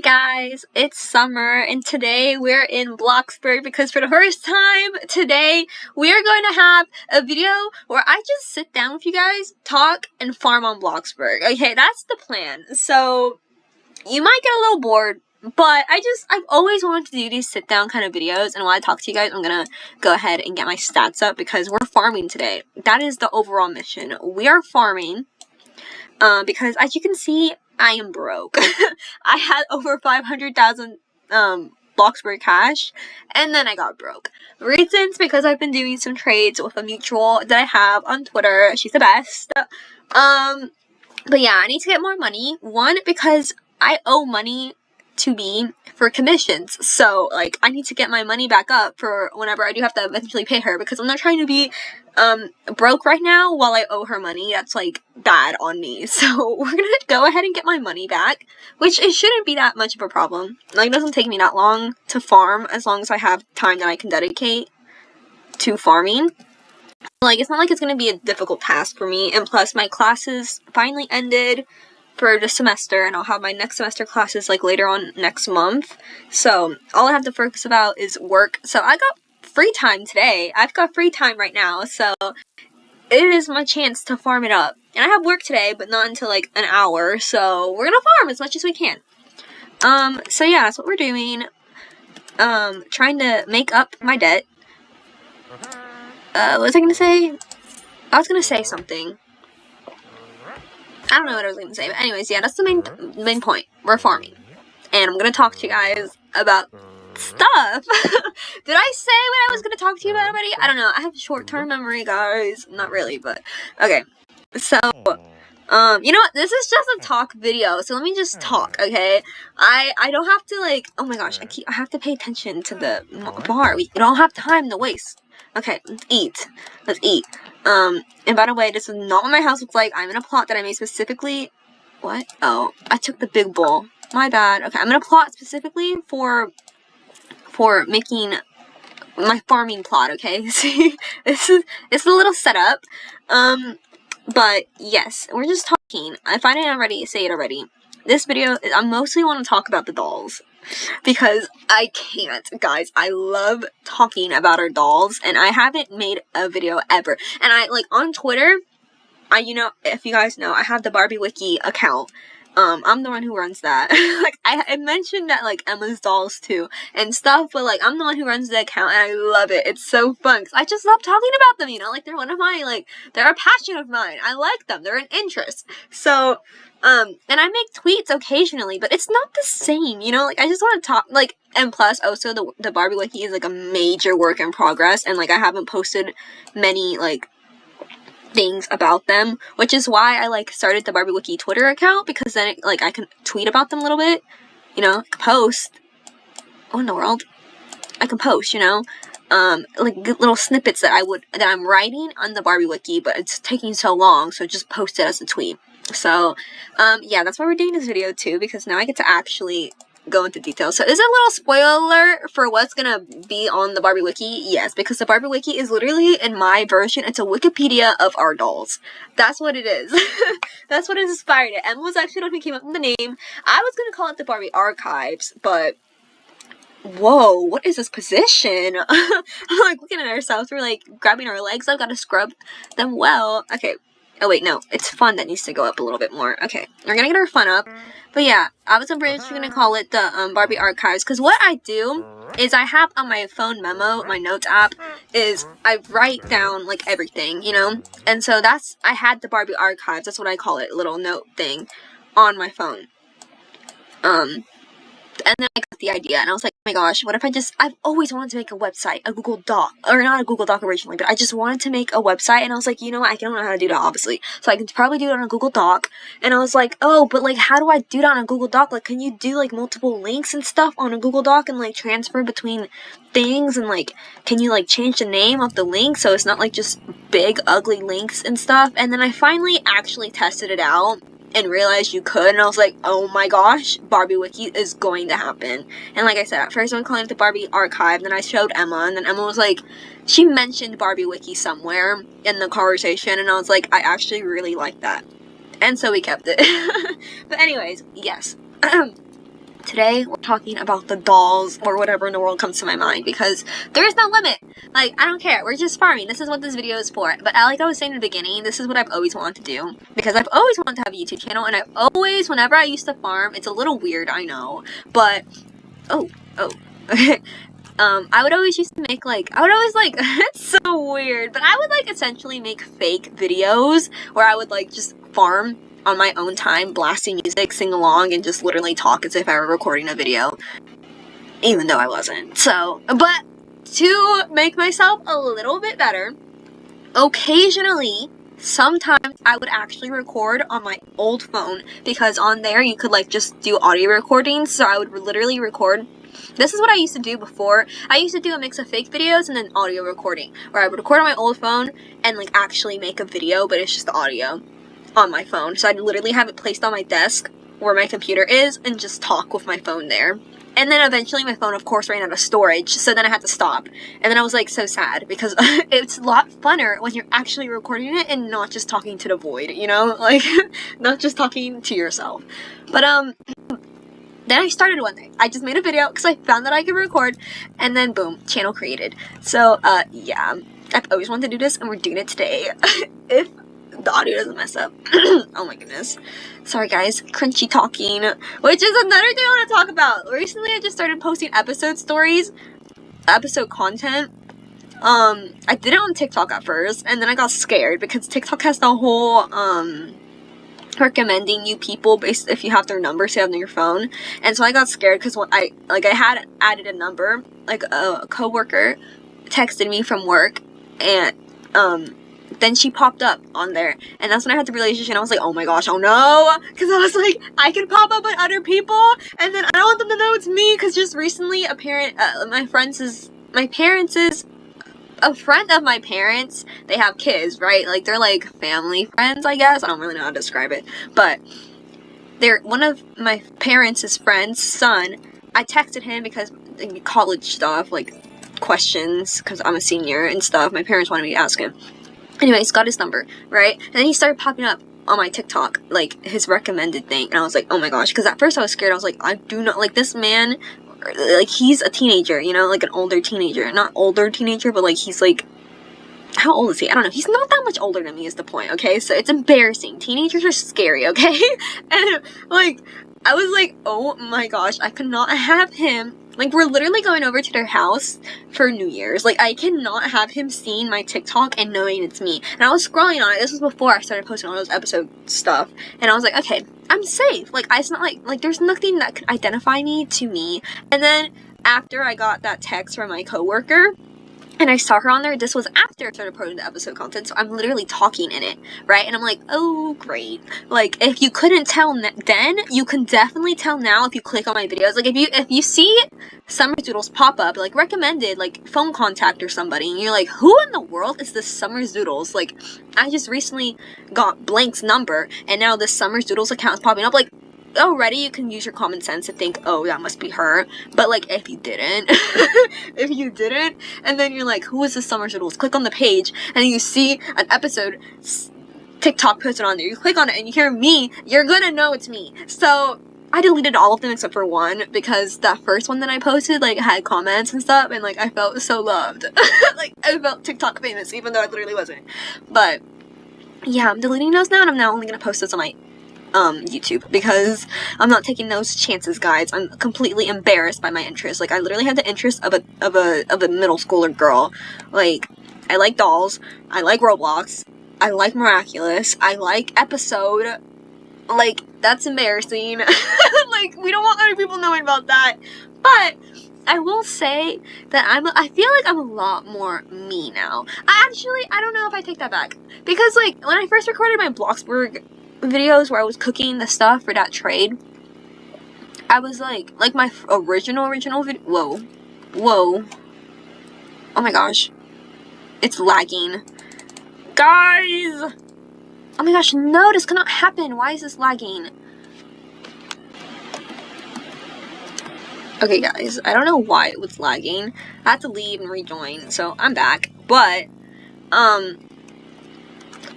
guys, it's summer and today we're in Bloxburg because for the first time today we are going to have a video where I just sit down with you guys, talk, and farm on Bloxburg. Okay, that's the plan. So you might get a little bored, but I've always wanted to do these sit down kind of videos, and while I talk to you guys, I'm gonna go ahead and get my stats up because we're farming today. That is the overall mission. We are farming because as you can see, I am broke. I had over 500,000 Bloxburg cash, and then I got broke. Reasons, because I've been doing some trades with a mutual that I have on Twitter. She's the best. But yeah, I need to get more money. One, because I owe money to B for commissions, so like I need to get my money back up for whenever I do have to eventually pay her, because I'm not trying to be broke right now while I owe her money. That's like bad on me. So we're gonna go ahead and get my money back, which it shouldn't be that much of a problem. Like, it doesn't take me that long to farm as long as I have time that I can dedicate to farming. Like, it's not like it's gonna be a difficult task for me, and plus my classes finally ended for the semester, and I'll have my next semester classes like later on next month. So all I have to focus about is work. So I got free time today. I've got free time right now, so it is my chance to farm it up. And I have work today, but not until like an hour, so we're gonna farm as much as we can. So yeah, that's what we're doing. Trying to make up my debt. What was I gonna say? I was gonna say something. I don't know what I was going to say, but anyways, yeah, that's the main point. We're farming. And I'm going to talk to you guys about stuff. Did I say what I was going to talk to you about already? I don't know. I have short-term memory, guys. Not really, but okay. So, you know what? This is just a talk video, so let me just talk, okay? I don't have to, like, oh my gosh, I have to pay attention to the bar. We don't have time to waste. Okay, let's eat. Let's eat. And by the way, this is not what my house looks like. I'm in a plot that I made specifically. What? Oh, I took the big bowl. My bad. Okay, I'm in a plot specifically for making my farming plot, okay? See, it's a little setup. But yes, we're just talking. If I didn't already say it already, this video, I mostly want to talk about the dolls. Because I can't, guys. I love talking about our dolls, and I haven't made a video ever. And I, like, on Twitter, you know, if you guys know, I have the Barbie Wiki account. I'm the one who runs that. Like, I mentioned that, like, Emma's dolls, too, and stuff, but, like, I'm the one who runs the account, and I love it. It's so fun, 'cause I just love talking about them, you know? Like, they're one of my, like, they're a passion of mine. I like them. They're an interest. So, and I make tweets occasionally, but it's not the same, you know? Like, I just want to talk, like, and plus, also, the Barbie Wiki is, like, a major work in progress, and, like, I haven't posted many, like, things about them, which is why I, like, started the Barbie Wiki Twitter account, because then, like, I can tweet about them a little bit, you know? I can post. What in the world? I can post, you know? Like, little snippets that I'm writing on the Barbie Wiki, but it's taking so long, so just post it as a tweet. So, yeah, that's why we're doing this video, too, because now I get to actually go into details. So, is it a little spoiler for what's gonna be on the Barbie Wiki? Yes, because the Barbie Wiki is literally, in my version, it's a Wikipedia of our dolls. That's what it is. That's what inspired it. Emma was actually the one who came up with the name. I was gonna call it the Barbie Archives, but whoa, what is this position? I'm like looking at ourselves, we're like grabbing our legs. I've got to scrub them well. Okay. Oh wait, no, it's fun that needs to go up a little bit more. Okay, we're gonna get our fun up. But yeah, I was originally gonna call it the Barbie Archives, because what I do is I have on my phone memo, my notes app, is I write down like everything, you know? And so I had the Barbie Archives, that's what I call it, little note thing on my phone. And then I got the idea, and I was like, oh my gosh, what if I've always wanted to make a website, a Google Doc, or not a Google Doc originally, but I just wanted to make a website, and I was like, you know what, I don't know how to do that, obviously, so I can probably do it on a Google Doc, and I was like, oh, but, like, how do I do that on a Google Doc? Like, can you do, like, multiple links and stuff on a Google Doc, and, like, transfer between things, and, like, can you, like, change the name of the link, so it's not, like, just big, ugly links and stuff? And then I finally actually tested it out, and realized you could, and I was like, oh my gosh, Barbie Wiki is going to happen. And like I said, at first I was calling it the Barbie Archive, then I showed Emma, and then Emma was like, she mentioned Barbie Wiki somewhere in the conversation, and I was like, I actually really like that. And so we kept it. But anyways, yes. today we're talking about the dolls or whatever in the world comes to my mind, because there is no limit. Like, I don't care. We're just farming. This is what this video is for. But like I was saying in the beginning, this is what I've always wanted to do, because I've always wanted to have a YouTube channel, and I've always, whenever I used to farm, it's a little weird, I know, but I would always used to make, like, it's so weird, but I would, like, essentially make fake videos where I would, like, just farm on my own time, blasting music, sing along, and just literally talk as if I were recording a video, even though I wasn't. So, but to make myself a little bit better, occasionally, sometimes I would actually record on my old phone, because on there you could, like, just do audio recordings, so I would literally record. This is what I used to do before. I used to do a mix of fake videos and then audio recording, where I would record on my old phone and, like, actually make a video, but it's just the audio on my phone. So I'd literally have it placed on my desk where my computer is and just talk with my phone there. And then eventually my phone, of course, ran out of storage, so then I had to stop. And then I was, like, so sad, because it's a lot funner when you're actually recording it and not just talking to the void, you know? Like, not just talking to yourself. But, then I started one day. I just made a video because I found that I could record, and then boom, channel created. So, yeah, I've always wanted to do this, and we're doing it today. If the audio doesn't mess up. Oh my goodness. Sorry guys, crunchy talking, which is another thing I want to talk about. Recently, I just started posting episode stories, episode content. I did it on TikTok at first, and then I got scared because TikTok has the whole, recommending you people based if you have their number saved on your phone. And so I got scared because when I had added a number, like a coworker texted me from work, and then she popped up on there, and that's when I had the realization. I was like, oh my gosh, oh no, because I was like, I can pop up with other people, and then I don't want them to know it's me, because just recently a friend of my parents, they have kids, right? Like, they're like family friends, I guess. I don't really know how to describe it, but they're one of my parents' friends' son. I texted him because college stuff, like questions, because I'm a senior and stuff. My parents wanted me to ask him. Anyways, got his number, right? And then he started popping up on my TikTok, like his recommended thing, and I was like, oh my gosh, because at first I was scared. I was like, I do not like this man. Like, he's a teenager, you know, like an older teenager. Not older teenager, but like, he's like, how old is he? I don't know. He's not that much older than me is the point, okay? So it's embarrassing. Teenagers are scary, okay? And like, I was like, oh my gosh, I could not have him. Like, we're literally going over to their house for New Year's. Like, I cannot have him seeing my TikTok and knowing it's me. And I was scrolling on it. This was before I started posting all those episode stuff. And I was like, okay, I'm safe. Like, it's not like there's nothing that could identify me to me. And then after I got that text from my coworker, and I saw her on there, this was after I started posting the episode content, so I'm literally talking in it, right? And I'm like, oh, great. Like, if you couldn't tell then, you can definitely tell now if you click on my videos. Like, if you see Summer Zoodles pop up, like, recommended, like, phone contact or somebody, and you're like, who in the world is this Summer Zoodles? Like, I just recently got Blank's number, and now this Summer Zoodles account is popping up. Like, already you can use your common sense to think, oh, that must be her. But like, if you didn't, and then you're like, who is this Summer Zoodles? Click on the page, and you see an episode TikTok posted on there. You click on it, and you hear me, you're gonna know it's me. So I deleted all of them except for one, because that first one that I posted, like, had comments and stuff, and like, I felt so loved. Like, I felt TikTok famous, even though I literally wasn't. But yeah, I'm deleting those now, and I'm now only gonna post those on my YouTube, because I'm not taking those chances, guys. I'm completely embarrassed by my interests. Like, I literally have the interest of a middle schooler girl. Like, I like dolls, I like Roblox, I like Miraculous, I like Episode. Like, that's embarrassing. Like, we don't want other people knowing about that. But I will say that I feel like I'm a lot more me now. I don't know if I take that back, because like, when I first recorded my Bloxburg videos where I was cooking the stuff for that trade, I was like my original video. Whoa. Oh my gosh. It's lagging. Guys! Oh my gosh, no, this cannot happen. Why is this lagging? Okay, guys, I don't know why it was lagging. I had to leave and rejoin, so I'm back. But,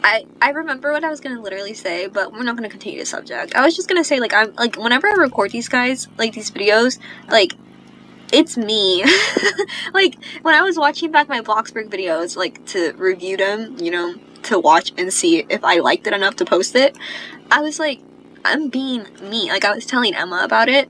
I remember what I was gonna literally say, but we're not gonna continue the subject. I was just gonna say, like, I'm, like, whenever I record these guys, like, these videos, like, it's me. Like, when I was watching back my Bloxburg videos, like, to review them, you know, to watch and see if I liked it enough to post it, I was like, I'm being me. Like, I was telling Emma about it.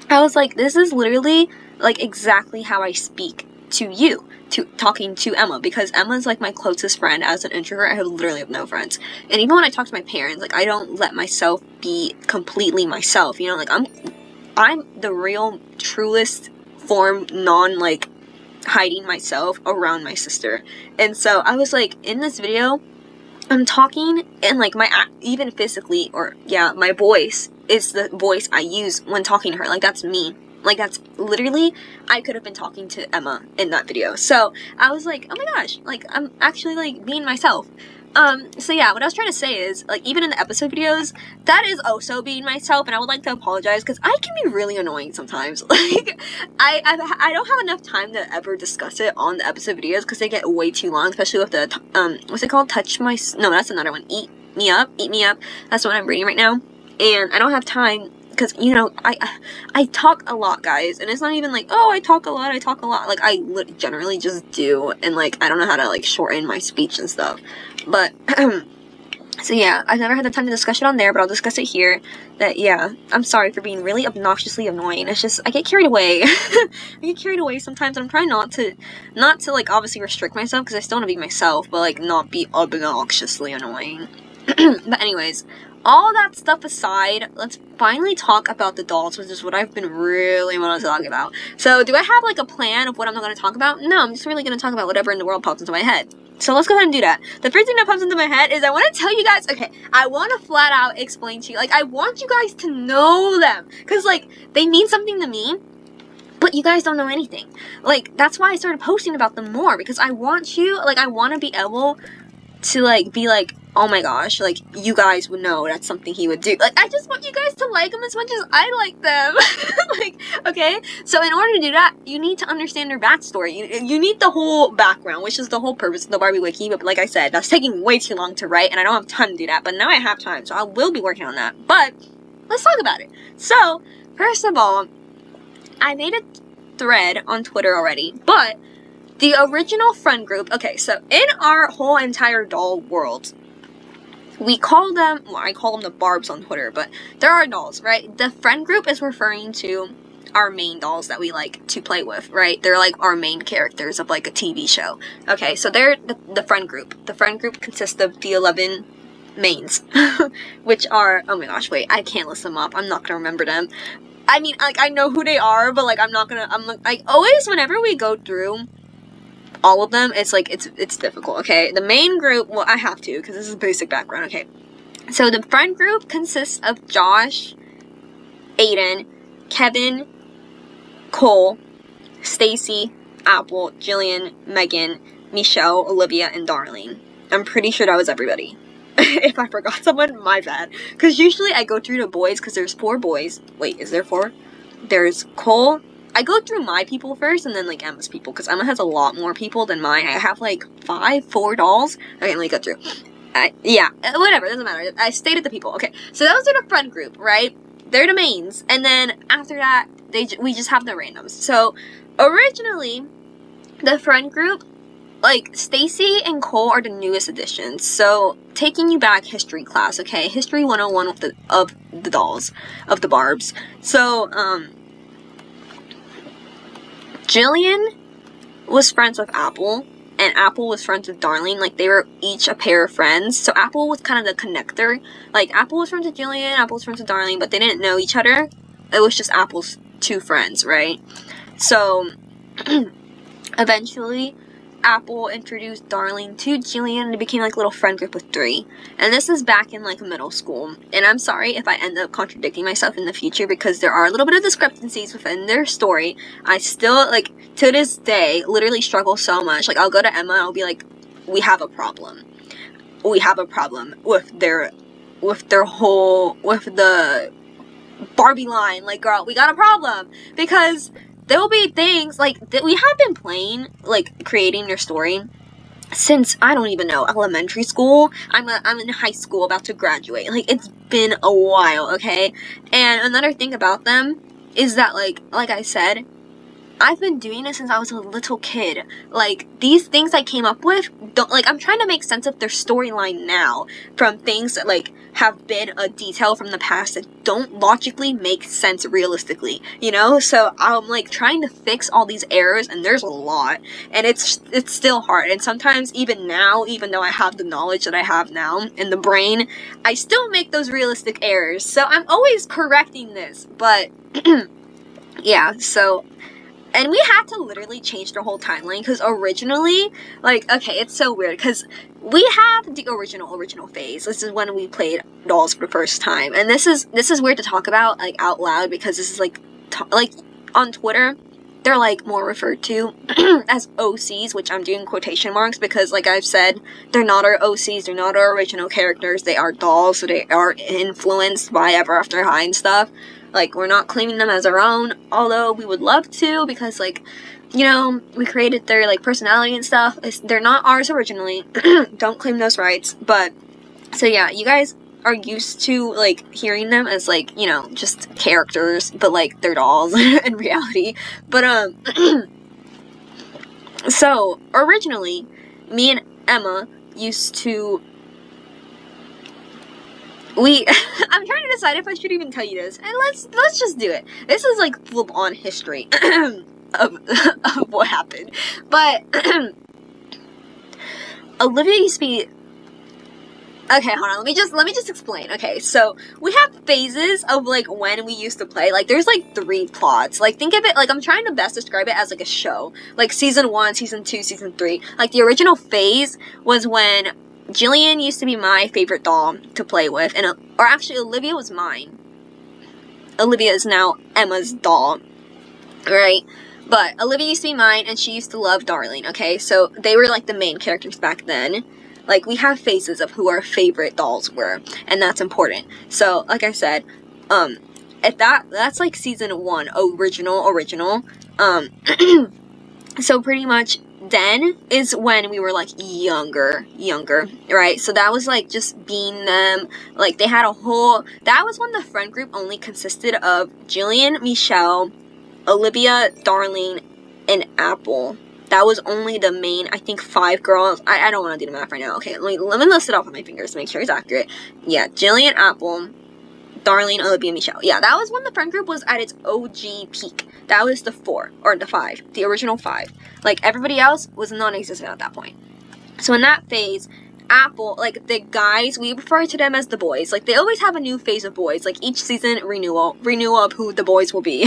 I was like, this is literally, like, exactly how I speak to you, to talking to Emma, because Emma's, like, my closest friend. As an introvert, I literally have no friends. And even when I talk to my parents, like, I don't let myself be completely myself, you know, like, I'm the real, truest form, like, hiding myself around my sister. And so I was like, in this video, I'm talking, and, like, even physically, or, yeah, my voice is the voice I use when talking to her. Like, that's me. Like, that's literally, I could have been talking to Emma in that video. So I was like, oh my gosh, like, I'm actually, like, being myself. So yeah, what I was trying to say is, like, even in the episode videos, that is also being myself, and I would like to apologize, because I can be really annoying sometimes. Like, I don't have enough time to ever discuss it on the episode videos, because they get way too long, especially with the, what's it called, no, that's another one, Eat Me Up, that's what I'm reading right now, and I don't have time, because, you know, I talk a lot, guys, and it's not even like, oh, I talk a lot, like, I generally just do, and, like, I don't know how to, like, shorten my speech and stuff, but, so yeah, I've never had the time to discuss it on there, but I'll discuss it here, that, yeah, I'm sorry for being really obnoxiously annoying. It's just, I get carried away. I get carried away sometimes, and I'm trying not to, like, obviously restrict myself, because I still want to be myself, but, like, not be obnoxiously annoying. But anyways, all that stuff aside, let's finally talk about the dolls, which is what I've been really wanting to talk about. So, do I have, like, a plan of what I'm not going to talk about? No, I'm just really going to talk about whatever in the world pops into my head. So let's go ahead and do that. The first thing that pops into my head is I want to tell you guys, okay, I want to flat out explain to you, like, I want you guys to know them, because, like, they mean something to me, but you guys don't know anything. Like, that's why I started posting about them more, because I want you, like, I want to be able to, like, be like, oh my gosh, like, you guys would know that's something he would do. Like, I just want you guys to like them as much as I like them. Like, okay? So in order to do that, you need to understand their backstory. You need the whole background, which is the whole purpose of the Barbie Wiki, but like I said, that's taking way too long to write, and I don't have time to do that, but now I have time, so I will be working on that. But, let's talk about it. So, first of all, I made a thread on Twitter already, but the original friend group, okay, so in our whole entire doll world, we call them, well, I call them the Barbs on Twitter, but there are dolls, right? The friend group is referring to our main dolls that we like to play with, right? They're like our main characters of like a TV show. Okay, so they're the friend group. The friend group consists of the 11 mains, which are, oh my gosh, wait, I can't list them up. I'm not gonna remember them. I mean, like, I know who they are, but, like, I'm like, always, whenever we go through all of them, it's, like, it's difficult, okay? The main group, well, I have to, because this is basic background, okay? So, the friend group consists of Josh, Aiden, Kevin, Cole, Stacy, Apple, Jillian, Megan, Michelle, Olivia, and Darlene. I'm pretty sure that was everybody. If I forgot someone, my bad. Because usually I go through the boys, because there's 4 boys. Wait, is there 4? There's Cole. I go through my people first, and then, like, Emma's people, because Emma has a lot more people than mine. I have, like, 4 dolls. Okay, let me go through. Yeah, whatever, doesn't matter. I stated the people. Okay, so those are the friend group, right? They're the mains. And then, after that, we just have the randoms. So, originally, the friend group, like, Stacy and Cole are the newest additions. So, taking you back history class, okay? History 101 of the dolls, of the Barbs. So, Jillian was friends with Apple, and Apple was friends with Darlene. Like, they were each a pair of friends. So, Apple was kind of the connector. Like, Apple was friends with Jillian, Apple was friends with Darlene, but they didn't know each other. It was just Apple's 2 friends, right? So, eventually, Apple introduced Darlene to Jillian, and it became like a little friend group of 3. And this is back in like middle school. And I'm sorry if I end up contradicting myself in the future, because there are a little bit of discrepancies within their story. I still, like, to this day, literally struggle so much. Like, I'll go to Emma and I'll be like, we have a problem. We have a problem with the Barbie line. Like, girl, we got a problem. Because there will be things, like, that we have been playing, like, creating their story since, I don't even know, elementary school. I'm in high school about to graduate. Like, it's been a while, okay? And another thing about them is that, like I said, I've been doing it since I was a little kid. Like, these things I came up with, I'm trying to make sense of their storyline now from things that, like, have been a detail from the past that don't logically make sense realistically, you know? So I'm, like, trying to fix all these errors, and there's a lot, and it's still hard. And sometimes, even now, even though I have the knowledge that I have now in the brain, I still make those realistic errors. So I'm always correcting this, but, yeah, so... And we had to literally change the whole timeline, because originally, like, okay, it's so weird, because we have the original phase. This is when we played dolls for the first time, and this is weird to talk about, like, out loud, because this is, like, on Twitter, they're, like, more referred to as OCs, which I'm doing quotation marks, because, like I've said, they're not our OCs, they're not our original characters, they are dolls, so they are influenced by Ever After High and stuff. Like, we're not claiming them as our own, although we would love to, because, like, you know, we created their, like, personality and stuff. They're not ours originally. Don't claim those rights. But, so yeah, you guys are used to, like, hearing them as, like, you know, just characters, but, like, they're dolls in reality. But, so, originally, me and Emma used to... I'm trying to decide if I should even tell you this, and let's just do it. This is, like, full-on history of what happened. But Olivia used to be... Okay, hold on, let me just explain. Okay, so we have phases of, like, when we used to play. Like, there's, like, 3 plots. Like, think of it, like, I'm trying to best describe it as, like, a show. Like, season 1, season 2, season 3. Like, the original phase was when Jillian used to be my favorite doll to play with, or actually, Olivia was mine. Olivia is now Emma's doll, right? But Olivia used to be mine, and she used to love Darlene, okay? So, they were, like, the main characters back then. Like, we have phases of who our favorite dolls were, and that's important. So, like I said, that's, like, season 1, original. So, pretty much, then is when we were, like, younger, right? So that was, like, just being them. Like, they had that was when the friend group only consisted of Jillian, Michelle, Olivia, Darlene, and Apple. That was only the main, I think, 5 girls. I don't want to do the math right now. Okay, let me list it off on my fingers to make sure it's accurate. Yeah, Jillian, Apple, Darlene, Olivia, Michelle. Yeah, that was when the friend group was at its OG peak. That was the 4, or the 5, the original 5. Like, everybody else was non-existent at that point. So in that phase, Apple, like, the guys, we refer to them as the boys. Like, they always have a new phase of boys. Like, each season, renewal of who the boys will be.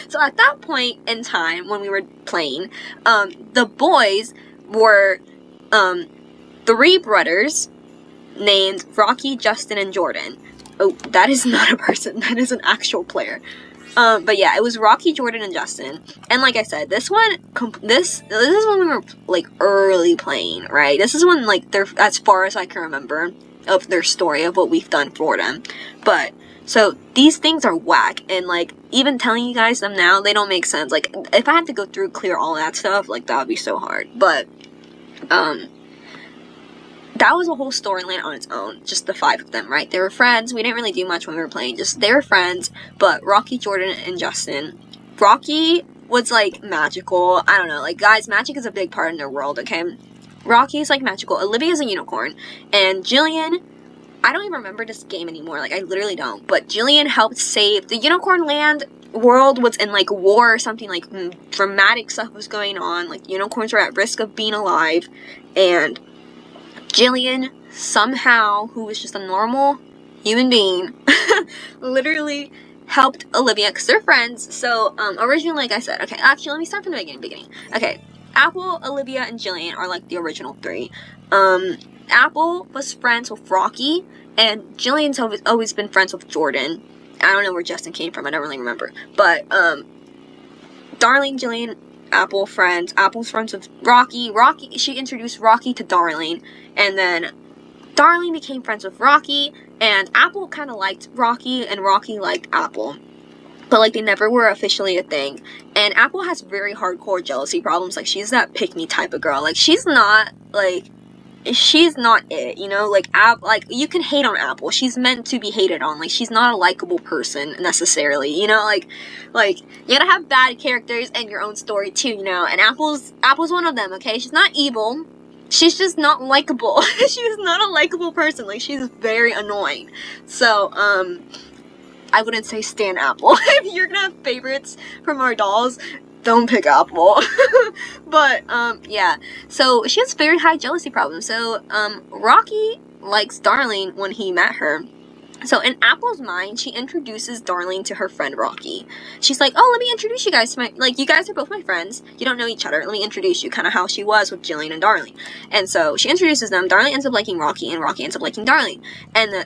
So at that point in time, when we were playing, the boys were 3 brothers named Rocky, Justin, and Jordan. Oh, that is not a person. That is an actual player. But yeah, it was Rocky, Jordan, and Justin. And like I said, this is when we were, like, early playing, right? This is when, like, they're, as far as I can remember, of their story, of what we've done for them. But, so, these things are whack, and, like, even telling you guys them now, they don't make sense. Like, if I had to go through, clear all that stuff, like, that would be so hard. But, that was a whole storyline on its own, just the 5 of them, right? They were friends. We didn't really do much when we were playing, just they were friends. But Rocky, Jordan, and Justin. Rocky was, like, magical. I don't know, like, guys, magic is a big part in their world, okay? Rocky is, like, magical. Olivia's a unicorn. And Jillian, I don't even remember this game anymore, like, I literally don't. But Jillian helped save the Unicorn Land world was in, like, war or something, like, dramatic stuff was going on. Like, unicorns were at risk of being alive. And Jillian, somehow, who was just a normal human being, literally helped Olivia, because they're friends. So, originally, like I said, okay, actually, let me start from the beginning. Okay, Apple, Olivia, and Jillian are, like, the original 3. Apple was friends with Rocky, and Jillian's always been friends with Jordan. I don't know where Justin came from, I don't really remember. But, Darlene, Jillian, Apple friends. Apple's friends with Rocky. She introduced Rocky to Darlene. And then Darlene became friends with Rocky. And Apple kind of liked Rocky. And Rocky liked Apple. but like they never were officially a thing. And Apple has very hardcore jealousy problems. Like she's that pick me type of girl. Like she's not it, you know, like like you can hate on Apple. She's meant to be hated on. Like she's not a likable person necessarily, you know, like you gotta have bad characters and your own story too, you know. And Apple's one of them, okay? She's not evil. She's just not likable. She's not a likable person. Like she's very annoying. So, I wouldn't say stan Apple. If you're gonna have favorites from our dolls, don't pick Apple. But, yeah. So, she has very high jealousy problems. So, Rocky likes Darling when he met her. So, in Apple's mind, she introduces Darling to her friend Rocky. She's like, oh, let me introduce you guys to my, like, you guys are both my friends. You don't know each other. Let me introduce you, kind of how she was with Jillian and Darling. And so, she introduces them. Darling ends up liking Rocky, and Rocky ends up liking Darling. And,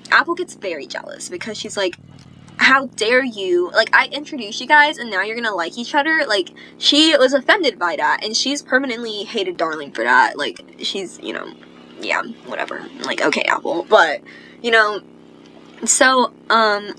Apple gets very jealous because she's like, how dare you, like, I introduced you guys and now you're gonna like each other. Like, she was offended by that, and she's permanently hated Darling for that. Like, she's, you know, yeah, whatever. Like, okay, Apple. But, you know, so,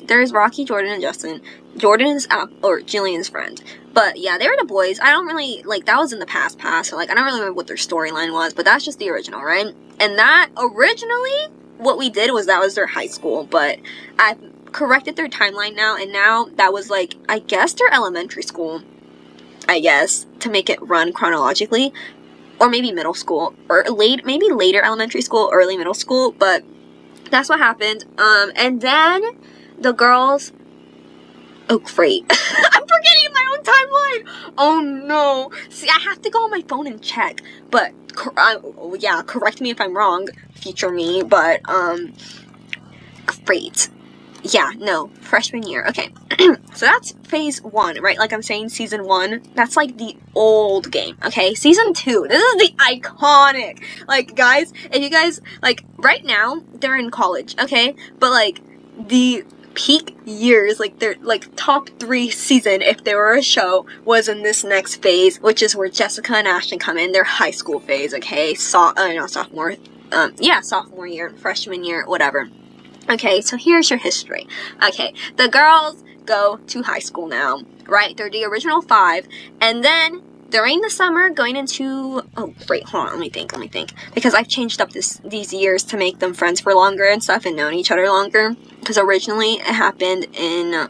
there's Rocky, Jordan, and Justin. Jordan's Jillian's friend. But, yeah, they were the boys. I don't really, like, that was in the past, so, like, I don't really remember what their storyline was, but that's just the original, right? And that, originally, what we did was that was their high school, but I've corrected their timeline now, and now that was, like, I guess their elementary school, I guess, to make it run chronologically, or maybe middle school, or maybe later elementary school, early middle school, but that's what happened. And then the girls, oh great, I'm forgetting my own timeline, oh no, see, I have to go on my phone and check, but, yeah, correct me if I'm wrong, future me, but, great. Yeah, no, freshman year. Okay, so that's phase 1, right? Like I'm saying, season 1, that's like the old game, okay? Season 2, this is the iconic, like, guys, if you guys, like, right now, they're in college, okay? But, like, the peak years, like, their, like, top 3 season, if they were a show, was in this next phase, which is where Jessica and Ashton come in, their high school phase, okay? Sophomore year, freshman year, whatever. Okay, so here's your history. Okay, the girls go to high school now, right? They're the original 5, and then during the summer, going into, oh, wait, hold on, let me think, because I've changed up these years to make them friends for longer and stuff and known each other longer, because originally it happened in,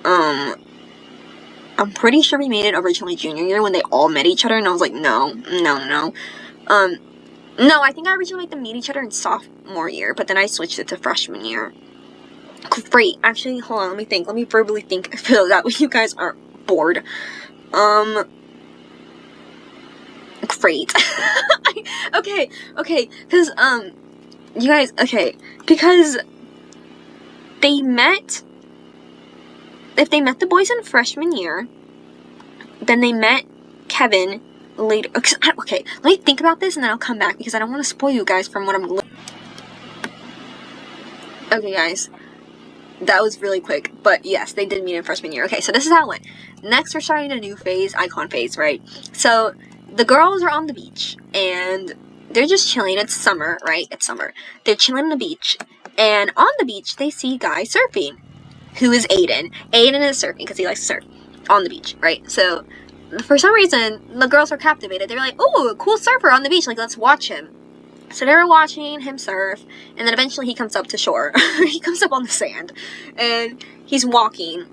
I'm pretty sure we made it originally junior year when they all met each other, and I was like, no, no, I think I originally made them meet each other in sophomore year, but then I switched it to freshman year. Great. Actually, hold on, let me think. Let me verbally think so that way you guys aren't bored. Great. Okay, because, you guys, okay, because if they met the boys in freshman year, then they met Kevin later. Okay, let me think about this and then I'll come back because I don't want to spoil you guys from what I'm. Okay, guys, that was really quick, but yes, they did meet in freshman year. Okay, so this is how it went. Next, we're starting a new phase, icon phase, right? So the girls are on the beach and they're just chilling. It's summer, right? It's summer. They're chilling on the beach, and on the beach they see a guy surfing, who is Aiden. Aiden is surfing because he likes to surf on the beach, right? So for some reason, the girls are captivated. They're like, oh, a cool surfer on the beach. Like, let's watch him. So they were watching him surf, and then eventually he comes up to shore. He comes up on the sand, and he's walking.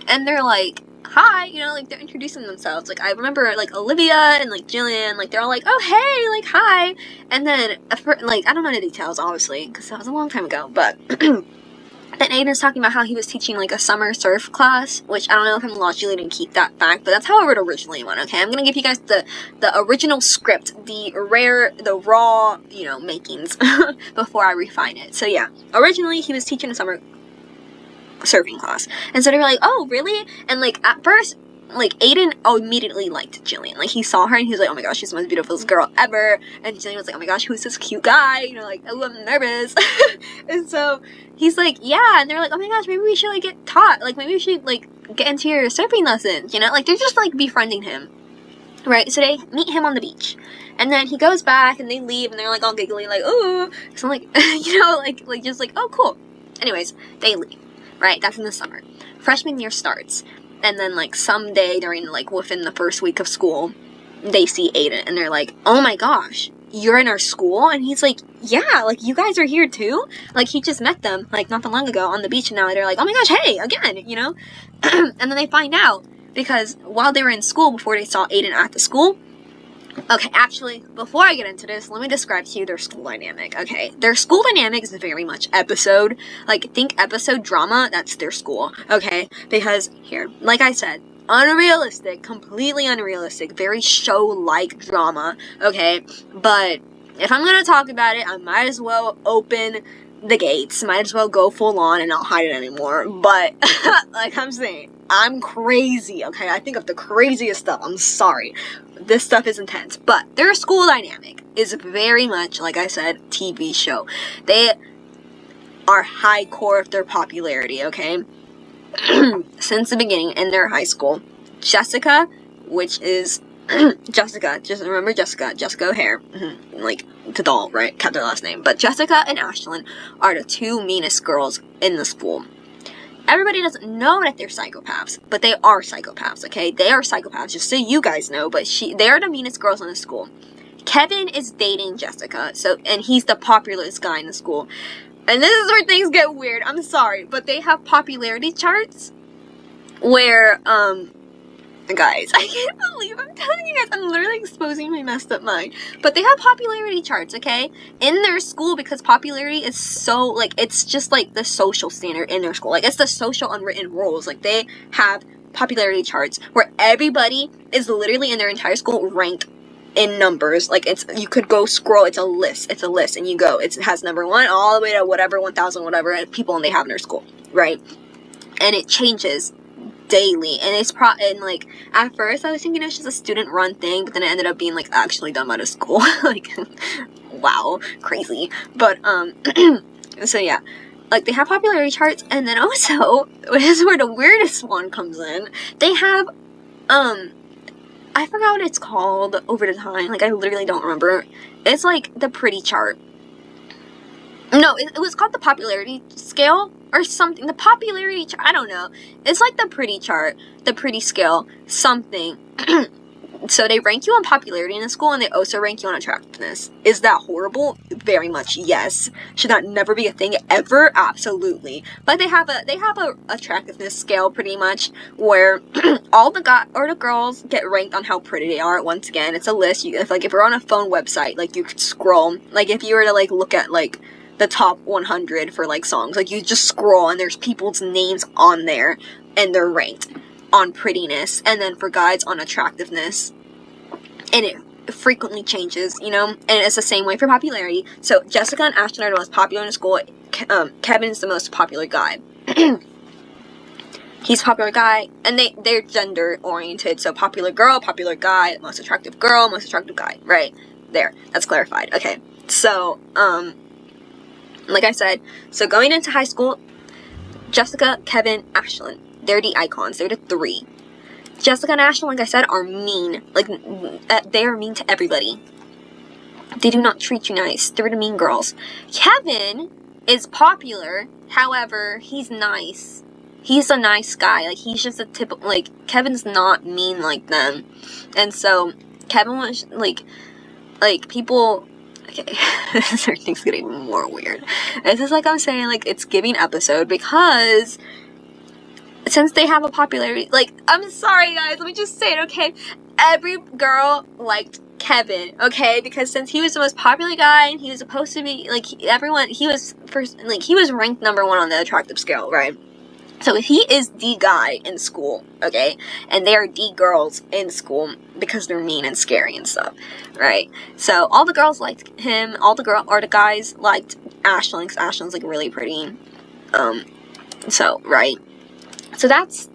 And they're like, hi, you know, like, they're introducing themselves. Like, I remember, like, Olivia and, like, Jillian, like, they're all like, oh, hey, like, hi. And then, like, I don't know the details, obviously, because that was a long time ago, but then Aiden's talking about how he was teaching, like, a summer surf class, which I don't know if I'm logically didn't keep that fact, but that's how it originally went, okay? I'm gonna give you guys the original script, the raw, you know, makings, before I refine it. So, yeah, originally he was teaching a summer surfing class, and so they were like, oh, really? And, like, at first, like, Aiden immediately liked Jillian. Like, he saw her and he was like, oh my gosh, she's the most beautiful girl ever. And Jillian was like, oh my gosh, who's this cute guy? You know, like, oh, I'm nervous. And so he's like, yeah. And they're like, oh my gosh, maybe we should, like, get taught. Like, maybe we should, like, get into your surfing lessons. You know, like, they're just, like, befriending him. Right? So they meet him on the beach. And then he goes back and they leave and they're, like, all giggly, like, ooh. So I'm like, you know, like, just like, oh, cool. Anyways, they leave. Right? That's in the summer. freshman year starts, and then, like, someday during, like, within the first week of school, they see Aiden, and they're like, oh my gosh, you're in our school? And he's like, yeah, like, you guys are here too? Like, he just met them, like, not that long ago on the beach, and now they're like, oh my gosh, hey, again, you know? And then they find out, because while they were in school, before they saw Aiden at the school, okay, actually, before I get into this, let me describe to you their school dynamic, okay? Their school dynamic is very much episode. Like, think episode drama, that's their school, okay? Because, here, like I said, unrealistic, completely unrealistic, very show-like drama, okay? But if I'm gonna talk about it, I might as well open the gates, might as well go full on and not hide it anymore. But, like I'm saying, I'm crazy, okay? I think of the craziest stuff, I'm sorry. This stuff is intense, but their school dynamic is very much, like I said, TV show. They are high core of their popularity, okay? Since the beginning in their high school, Jessica, which is Jessica, just remember Jessica O'Hare, like the doll, right? Kept their last name. But Jessica and Ashlyn are the two meanest girls in the school. Everybody doesn't know that they're psychopaths, but they are psychopaths, okay? They are psychopaths, just so you guys know, but they are the meanest girls in the school. Kevin is dating Jessica, and he's the popularest guy in the school. And this is where things get weird, I'm sorry, but they have popularity charts where, guys, I can't believe I'm telling you guys, I'm literally exposing my messed up mind. But they have popularity charts, okay? In their school, because popularity is so, like, it's just, like, the social standard in their school. Like, it's the social unwritten rules. Like, they have popularity charts where everybody is literally in their entire school ranked in numbers. Like, you could go scroll, it's a list, and you go, it has number 1 all the way to whatever, 1,000, whatever people they have in their school, right? And it changes daily, and it's and like, at first I was thinking it's just a student run thing, but then it ended up being, like, actually done by the school. Like, wow, crazy. But so yeah, like, they have popularity charts, and then also, this is where the weirdest one comes in, they have I forgot what it's called over the time, like, I literally don't remember. It's like the pretty chart. No, it was called the popularity scale or something. The popularity chart, I don't know. It's like the pretty chart, the pretty scale, something. So they rank you on popularity in the school, and they also rank you on attractiveness. Is that horrible? Very much yes. Should that never be a thing ever? Absolutely. But they have a attractiveness scale pretty much where all the girls get ranked on how pretty they are. Once again, it's a list. If you're on a phone website, like, you could scroll. Like, if you were to, like, look at, like, the top 100 for, like, songs, like, you just scroll and there's people's names on there and they're ranked on prettiness, and then for guys on attractiveness, and it frequently changes, you know, and it's the same way for popularity. So Jessica and Ashton are the most popular in the school. Kevin is the most popular guy. He's a popular guy, and they're gender oriented, so popular girl, popular guy, most attractive girl, most attractive guy, right there, that's clarified. Okay, so like I said, so going into high school, Jessica, Kevin, Ashlyn, they're the icons. They're the 3. Jessica and Ashlyn, like I said, are mean. Like, they are mean to everybody. They do not treat you nice. They're the mean girls. Kevin is popular. However, he's nice. He's a nice guy. Like, he's just a typical, like, Kevin's not mean like them. And so, Kevin was, like, people... Okay, everything's getting even more weird. This is, like I'm saying, like, it's giving episode, because since they have a popularity, like, I'm sorry guys, let me just say it, okay? Every girl liked Kevin, okay? Because since he was the most popular guy, and he was supposed to be, like, he was first, like, he was ranked number 1 on the attractive scale, right? So he is the guy in school, okay? And they are the girls in school because they're mean and scary and stuff, right? So all the girls liked him. All the guys liked Ashlyn, because Ashlyn's, like, really pretty. So, right? So that's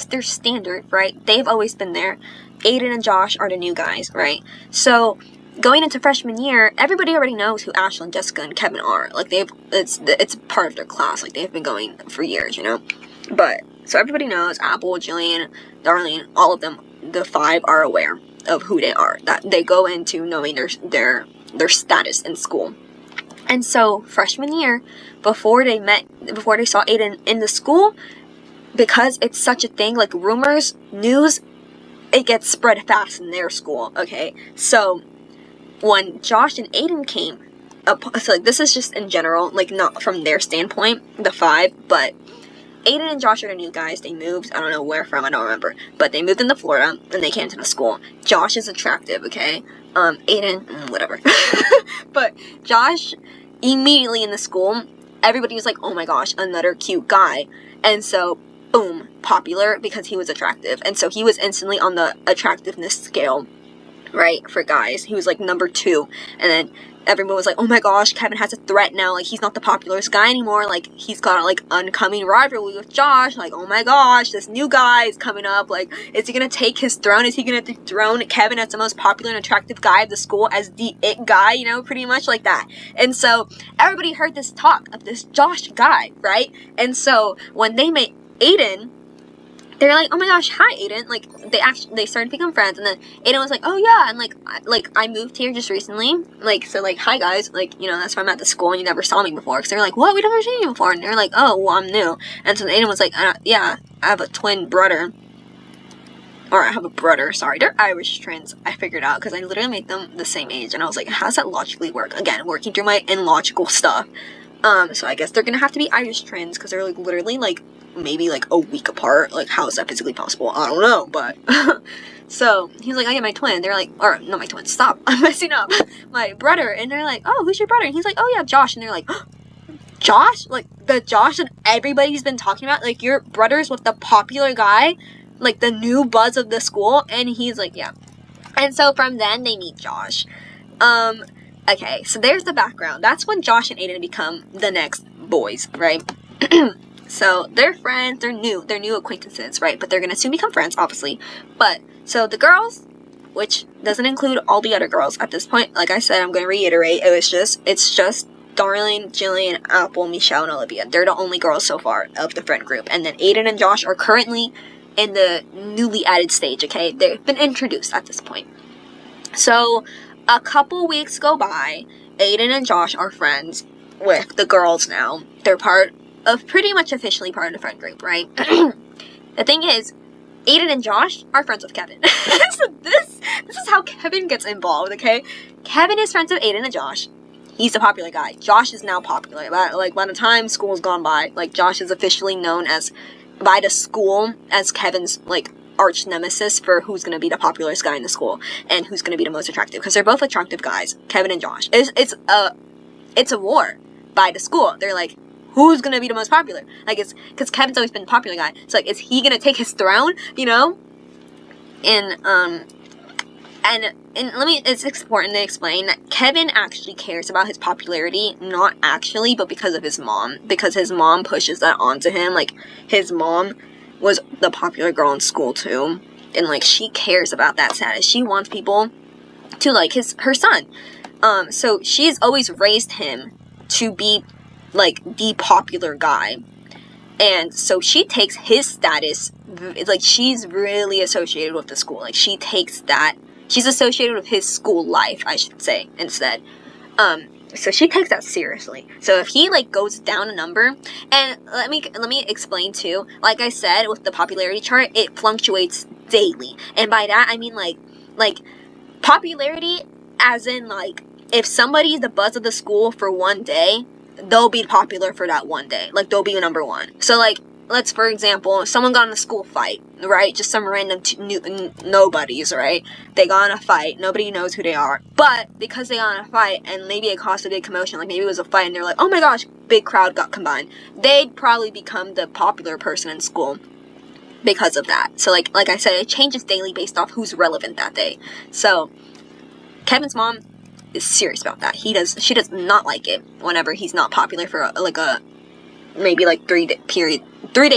their standard, right? They've always been there. Aiden and Josh are the new guys, right? So going into freshman year, everybody already knows who Ashlyn, Jessica, and Kevin are. Like, it's part of their class. Like, they've been going for years, you know? But, so everybody knows, Apple, Jillian, Darlene, all of them, the 5 are aware of who they are. That they go into knowing their status in school. And so freshman year, before they saw Aiden in the school, because it's such a thing, like rumors, news, it gets spread fast in their school, okay? So when Josh and Aiden came up, so like this is just in general, like not from their standpoint, the 5, but Aiden and Josh are the new guys. They moved, I don't know where from, I don't remember, but they moved into Florida and they came to the school. Josh is attractive, okay? Aiden, whatever. But Josh, immediately in the school, everybody was like, oh my gosh, another cute guy. And so, boom, popular because he was attractive. And so he was instantly on the attractiveness scale, right, for guys. He was like number 2. And then everyone was like, oh my gosh, Kevin has a threat now. Like, he's not the popularest guy anymore. Like, he's got like oncoming rivalry with Josh. Like, oh my gosh, this new guy is coming up. Like, is he gonna take his throne? Is he gonna dethrone Kevin as the most popular and attractive guy of the school, as the it guy, you know, pretty much like that. And so everybody heard this talk of this Josh guy, right? And so when they met Aiden, they're like, oh my gosh, hi Aiden. Like, they started to become friends, and then Aiden was like, oh yeah, and like I moved here just recently, like, so like, hi guys, like, you know, that's why I'm at the school and you never saw me before. Because they're like, what, we never seen you before. And they're like, oh, well, I'm new. And so Aiden was like, yeah, I have a twin brother, or I have a brother, sorry, they're Irish twins, I figured out, because I literally made them the same age, and I was like, how does that logically work? Again, working through my illogical stuff. So I guess they're gonna have to be Irish twins, because they're like literally like maybe like a week apart. Like, how is that physically possible? I don't know, but so he's like, I get my twin. They're like, or not my twin, stop, I'm messing up, my brother. And they're like, oh, who's your brother? And he's like, oh yeah, Josh. And they're like, oh, Josh? Like the Josh that everybody's been talking about? Like, your brother's with the popular guy, like the new buzz of the school? And he's like, yeah. And so from then they meet Josh. Okay, so there's the background. That's when Josh and Aiden become the next boys, right? So they're friends, they're new acquaintances, right? But they're gonna soon become friends, obviously. But so the girls, which doesn't include all the other girls at this point, like I said, I'm gonna reiterate, it's just Darlene, Jillian, Apple, Michelle, and Olivia. They're the only girls so far of the friend group. And then Aiden and Josh are currently in the newly added stage, okay? They've been introduced at this point. So a couple weeks go by, Aiden and Josh are friends with the girls now. They're pretty much officially part of the friend group, right? The thing is, Aiden and Josh are friends with Kevin. So this is how Kevin gets involved, okay? Kevin is friends with Aiden and Josh. He's the popular guy. Josh is now popular. Like, by the time school's gone by, like, Josh is officially known as, by the school, as Kevin's, like, arch nemesis for who's going to be the popularest guy in the school and who's going to be the most attractive, because they're both attractive guys, Kevin and Josh. It's a war by the school. They're like, who's going to be the most popular? Like, it's because Kevin's always been the popular guy. So, like, is he going to take his throne, you know? And it's important to explain that Kevin actually cares about his popularity, not actually, but because of his mom. Because his mom pushes that onto him. Like, his mom was the popular girl in school, too. And, like, she cares about that status. She wants people to like her son. So she's always raised him to be, like, the popular guy. And so she takes his status, like, she's really associated with the school. Like, she takes that, she's associated with his school life, I should say, instead. So she takes that seriously. So if he, like, goes down a number, and let me explain, too. Like I said, with the popularity chart, it fluctuates daily. And by that, I mean, like, popularity, as in, like, if somebody's the buzz of the school for one day, they'll be popular for that one day. Like, they'll be number one. So, like, let's, for example, someone got in a school fight, right? Just some random nobodies, right? They got in a fight. Nobody knows who they are. But because they got in a fight, and maybe it caused a big commotion, like maybe it was a fight, and they're like, oh my gosh, big crowd got combined. They'd probably become the popular person in school because of that. So, like I said, it changes daily based off who's relevant that day. So, Kevin's mom is serious about that. She does not like it whenever he's not popular for a 3-day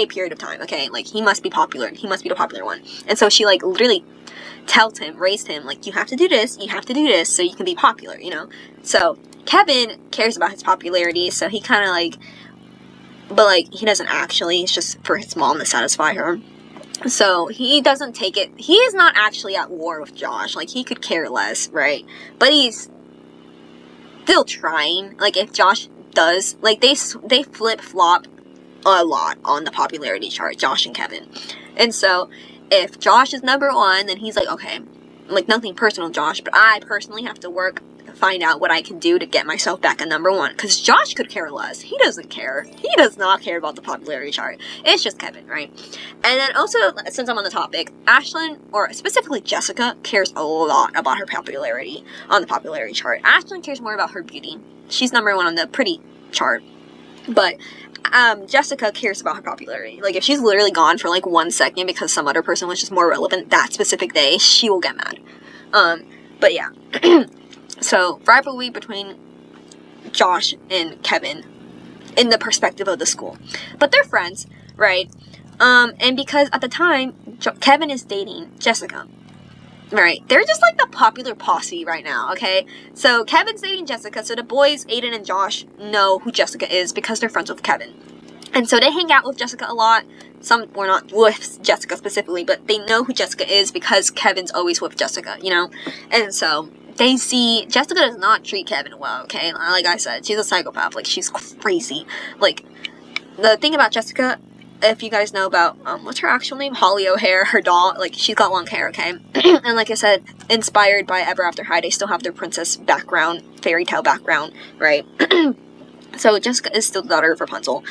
period of time, okay? Like, he must be popular. He must be the popular one. And so she, like, literally tells him, raised him, like, you have to do this, so you can be popular, you know? So, Kevin cares about his popularity, so he kind of, like, but, like, he doesn't actually. It's just for his mom to satisfy her. So, he doesn't take it. He is not actually at war with Josh. Like, he could care less, right? But he's still trying. Like, if Josh does, like, they flip-flop a lot on the popularity chart, Josh and Kevin. And so, if Josh is number 1, then he's like, okay, like, nothing personal, Josh, but I personally have to work to find out what I can do to get myself back at number 1. Because Josh could care less. He doesn't care. He does not care about the popularity chart. It's just Kevin, right? And then also, since I'm on the topic, Ashlyn, or specifically Jessica, cares a lot about her popularity on the popularity chart. Ashlyn cares more about her beauty. She's number 1 on the pretty chart. But Jessica cares about her popularity. Like, if she's literally gone for like 1 second because some other person was just more relevant that specific day, she will get mad. But yeah. So, rivalry between Josh and Kevin in the perspective of the school. But they're friends, right? And because at the time, Kevin is dating Jessica. Right, they're just like the popular posse right now, okay? So Kevin's dating Jessica, so the boys, Aiden and Josh, know who Jessica is because they're friends with Kevin. And so they hang out with Jessica a lot. Some were not with Jessica specifically, but they know who Jessica is because Kevin's always with Jessica, you know? And so they see Jessica does not treat Kevin well, okay? Like I said, she's a psychopath. Like, she's crazy. Like, the thing about Jessica, if you guys know about, what's her actual name? Holly O'Hare, her doll, like, she's got long hair, okay? And like I said, inspired by Ever After High, they still have their princess background, fairy tale background, right? So Jessica is still the daughter of Rapunzel.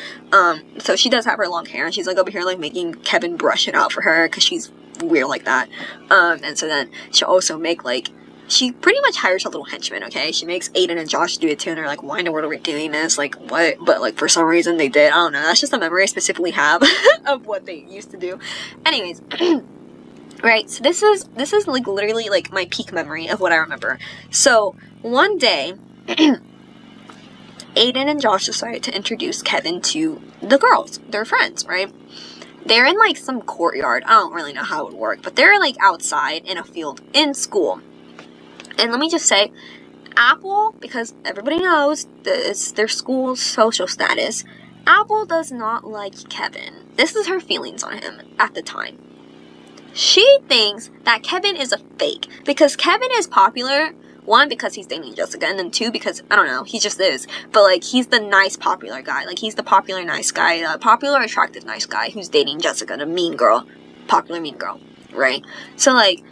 So she does have her long hair, and she's like over here, like, making Kevin brush it out for her, because she's weird like that. And so then she'll also make, like, she pretty much hires a little henchman, okay? She makes Aiden and Josh do it too, and they're like, why in the world are we doing this? Like, what? But, like, for some reason they did. I don't know. That's just a memory I specifically have of what they used to do. Anyways, right, so this is, like, literally, like, my peak memory of what I remember. So, one day, Aiden and Josh decided to introduce Kevin to the girls. They're friends, right? They're in, like, some courtyard. I don't really know how it would work, but they're, like, outside in a field in school. And let me just say, Apple, because everybody knows it's their school's social status, Apple does not like Kevin. This is her feelings on him at the time. She thinks that Kevin is a fake, because Kevin is popular, 1, because he's dating Jessica, and then 2, because, I don't know, he just is. But, like, he's the nice, popular guy. Like, he's the popular, nice guy, popular, attractive, nice guy who's dating Jessica, the mean girl, popular, mean girl, right? So, like,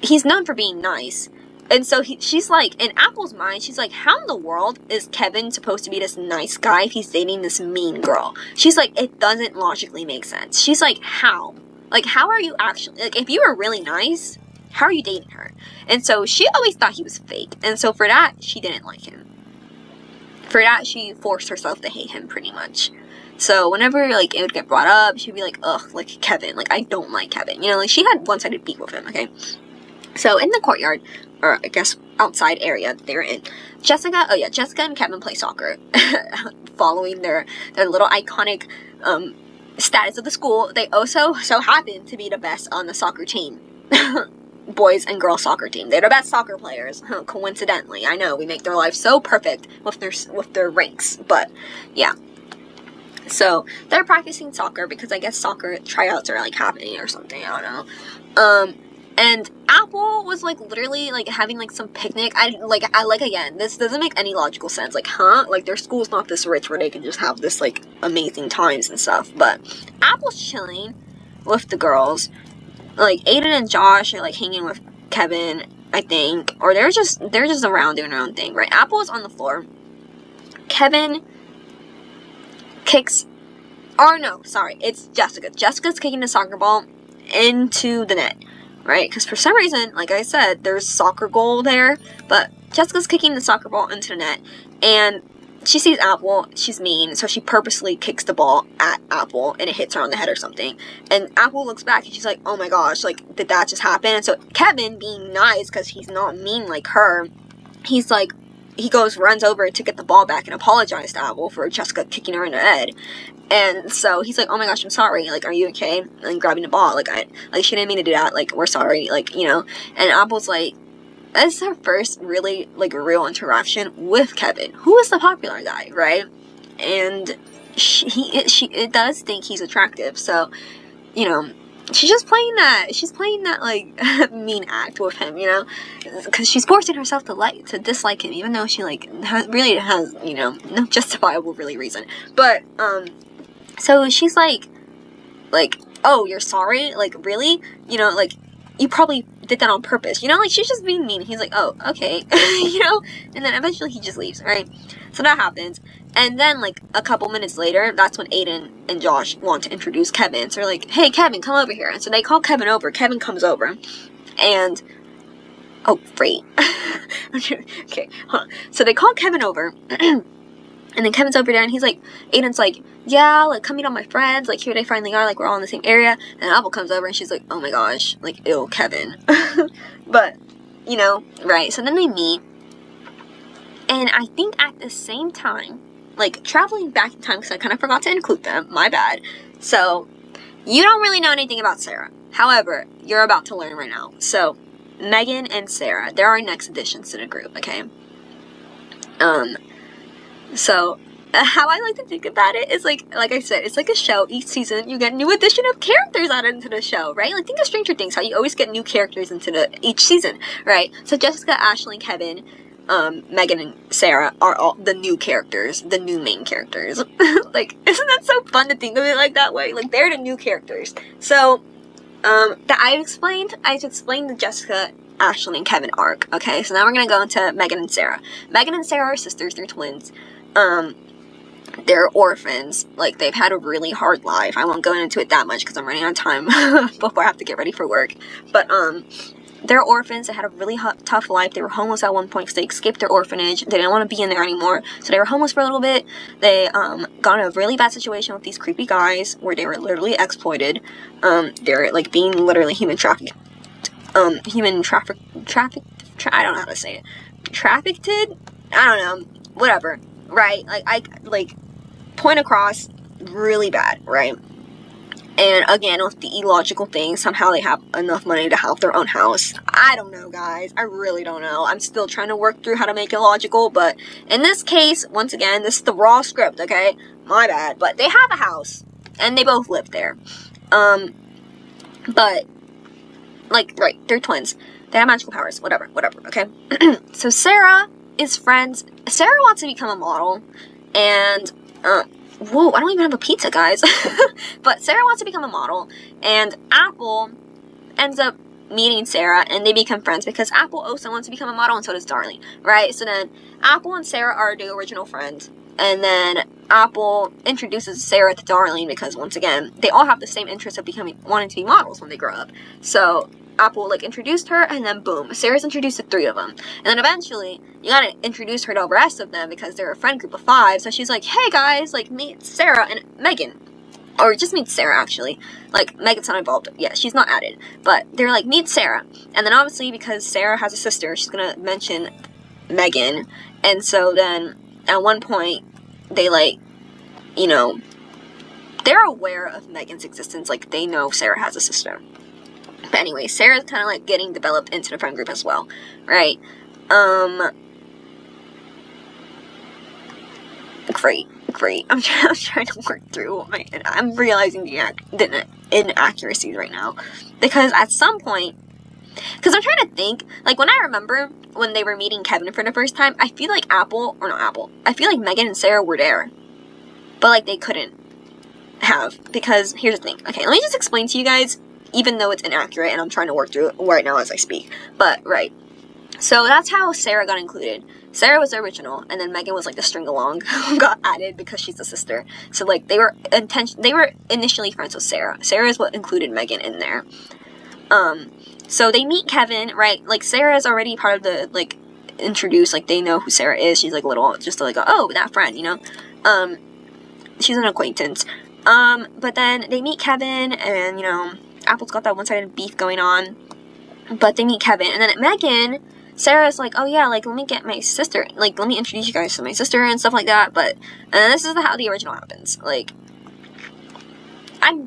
he's known for being nice. And so she's like, in Apple's mind, she's like, how in the world is Kevin supposed to be this nice guy if he's dating this mean girl? She's like, it doesn't logically make sense. She's like, how? Like, how are you actually, like, if you were really nice, how are you dating her? And so she always thought he was fake. And so for that, she didn't like him. For that, she forced herself to hate him pretty much. So whenever, like, it would get brought up, she'd be like, ugh, like, Kevin, like, I don't like Kevin. You know, like, she had one-sided beef with him, okay? So in the courtyard, or I guess outside area they were in, Jessica and Kevin play soccer. Following their little iconic status of the school, they also so happen to be the best on the soccer team. Boys and girls soccer team. They're the best soccer players, coincidentally. I know, we make their life so perfect with their ranks, but yeah. So they're practicing soccer because I guess soccer tryouts are, like, happening or something, I don't know. And Apple was, like, literally, like, having, like, some picnic. Again, this doesn't make any logical sense. Like, huh? Like, their school's not this rich where they can just have this, like, amazing times and stuff. But Apple's chilling with the girls. Like, Aiden and Josh are, like, hanging with Kevin, I think. Or they're just around doing their own thing, right? Apple is on the floor. Kevin kicks... Oh, no, sorry. It's Jessica. Jessica's kicking the soccer ball into the net. Right, because for some reason, like I said, there's soccer goal there, but Jessica's kicking the soccer ball into the net, and she sees Apple, she's mean, so she purposely kicks the ball at Apple, and it hits her on the head or something, and Apple looks back, and she's like, oh my gosh, like, did that just happen? And so Kevin, being nice, because he's not mean like her, he's like, he runs over to get the ball back and apologize to Apple for Jessica kicking her in the head. And so he's like, oh my gosh, I'm sorry, like, are you okay? And grabbing the ball, like, she didn't mean to do that, like, we're sorry, like, you know. And Apple's like, this is her first really, like, real interaction with Kevin, who is the popular guy, right? And she does think he's attractive, so, you know, she's just playing that. She's playing that like mean act with him, you know, because she's forcing herself to dislike him, even though she like really has, you know, no justifiable really reason. But so she's like, oh, you're sorry, like really, you know, like you probably did that on purpose, you know, like she's just being mean. He's like, oh, okay, you know, and then eventually he just leaves, right? So that happens. And then, like, a couple minutes later, that's when Aiden and Josh want to introduce Kevin. So they're like, hey, Kevin, come over here. And so they call Kevin over. Kevin comes over. And, oh, great. Okay, hold on. So they call Kevin over. And then Kevin's over there, and he's like, Aiden's like, yeah, like, come meet all my friends. Like, here they finally are. Like, we're all in the same area. And Apple comes over, and she's like, oh my gosh. Like, ew, Kevin. But, you know, right. So then they meet. And I think at the same time, like, traveling back in time, because I kind of forgot to include them, my bad. So, you don't really know anything about Sarah. However, you're about to learn right now. So, Megan and Sarah, they're our next additions to the group, okay? So, how I like to think about it is, like I said, it's like a show. Each season, you get new addition of characters added into the show, right? Like, think of Stranger Things, how you always get new characters into each season, right? So, Jessica, Ashley, and Kevin, Megan and Sarah are all the new characters, the new main characters. Like, isn't that so fun to think of it like that way? Like, they're the new characters. So, that I've explained the Jessica, Ashley, and Kevin arc, okay? So now we're gonna go into Megan and Sarah. Megan and Sarah are sisters, they're twins. They're orphans. Like, they've had a really hard life. I won't go into it that much because I'm running out of time before I have to get ready for work. But, they're orphans. They had a really tough life. They were homeless at one point because they escaped their orphanage. They didn't want to be in there anymore. So they were homeless for a little bit. They got in a really bad situation with these creepy guys where they were literally exploited. They're like being literally human trafficked. I don't know how to say it. Trafficked? I don't know. Whatever. Right? Like, point across, really bad, right? And again, with the illogical thing, somehow they have enough money to have their own house. I don't know, guys. I really don't know. I'm still trying to work through how to make it logical, but in this case, once again, this is the raw script, okay? My bad. But they have a house, and they both live there. But, like, right, they're twins. They have magical powers, whatever, okay? So Sarah is friends. Sarah wants to become a model, and, whoa, I don't even have a pizza, guys. But Sarah wants to become a model, and Apple ends up meeting Sarah, and they become friends because Apple also wants to become a model, and so does Darling, right? So then Apple and Sarah are the original friends, and then Apple introduces Sarah to Darling because, once again, they all have the same interest of wanting to be models when they grow up. So Apple, like, introduced her, and then boom, Sarah's introduced to 3 of them. And then eventually, you gotta introduce her to the rest of them because they're a friend group of 5. So she's like, hey guys, like, meet Sarah and Megan. Or just meet Sarah, actually. Like, Megan's not involved. Yeah, she's not added. But they're like, meet Sarah. And then obviously, because Sarah has a sister, she's gonna mention Megan. And so then, at one point, they, like, you know, they're aware of Megan's existence. Like, they know Sarah has a sister. But anyway, Sarah's kind of, like, getting developed into the friend group as well, right? Great. I'm trying to work through I'm realizing the inaccuracies right now. Because at some point, because I'm trying to think, like, when I remember when they were meeting Kevin for the first time, I feel like I feel like Megan and Sarah were there. But, like, they couldn't have. Because, here's the thing. Okay, let me just explain to you guys, even though it's inaccurate, and I'm trying to work through it right now as I speak. But, right. So, that's how Sarah got included. Sarah was the original, and then Megan was, like, the string-along who got added because she's a sister. So, like, they were initially friends with Sarah. Sarah is what included Megan in there. So they meet Kevin, right? Like, Sarah is already part of the, like, introduced, like, they know who Sarah is. She's, like, little, just like, oh, that friend, you know? She's an acquaintance. But then they meet Kevin, and, you know, Apple's got that one-sided beef going on. But they meet Kevin, and then Megan, Sarah's like, oh yeah, like, let me get my sister, like, let me introduce you guys to my sister and stuff like that. But, and this is how the original happens. Like, I